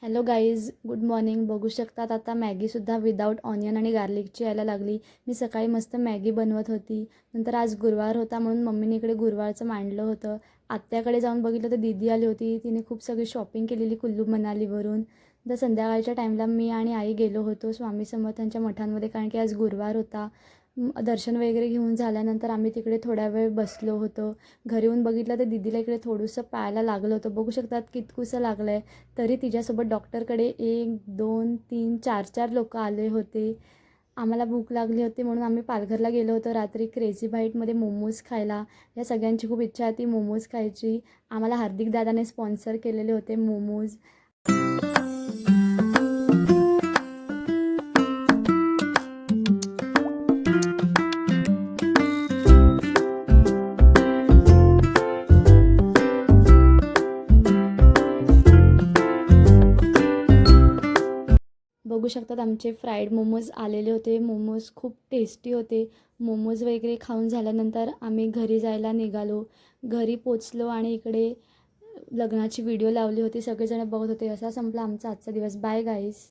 Hello guys, good morning. बघू शकतात आता मॅगीसुद्धा विदाऊट ऑनियन आणि गार्लिकची यायला लागली. मी सकाळी मस्त मॅगी बनवत होती. नंतर आज गुरुवार होता म्हणून मम्मीने इकडे गुरुवारचं मांडलं होतं. आत्याकडे जाऊन बघितलं तर दीदी आली होती. तिने खूप सगळी शॉपिंग केलेली कुल्लू मनालीवरून. तर संध्याकाळच्या टाईमला मी आणि आई गेलो होतो स्वामी समर्थांच्या मठांमध्ये, कारण की आज गुरुवार होता. दर्शन वगैरे घेऊन झाल्यानंतर आम्ही तिकडे थोडा वेळ बसलो होतो. घरी येऊन बघितलं तर दीदीला इकडे थोडंसं पायाला लागलं होतं. बघू शकतात कितकुसं लागलं आहे. तरी तिच्यासोबत डॉक्टरकडे 1 2 3 4 लोकं आले होते. आम्हाला भूक लागली होती म्हणून आम्ही पालघरला गेलो होतो रात्री क्रेझी बाईटमध्ये मोमोज खायला. या सगळ्यांची खूप इच्छा होती मोमोज खायची. आम्हाला हार्दिक दादाने स्पॉन्सर केलेले होते मोमोज. बघू शकतात आमचे फ्राईड मोमोज आलेले होते. मोमोज खूप टेस्टी होते. मोमोज वगैरे खाऊन झाल्यानंतर आम्ही घरी जायला निघालो. घरी पोचलो आणि इकडे लग्नाची व्हिडिओ लावली होती. सगळेजण बघत होते. असा संपला आमचा आजचा दिवस. Bye guys.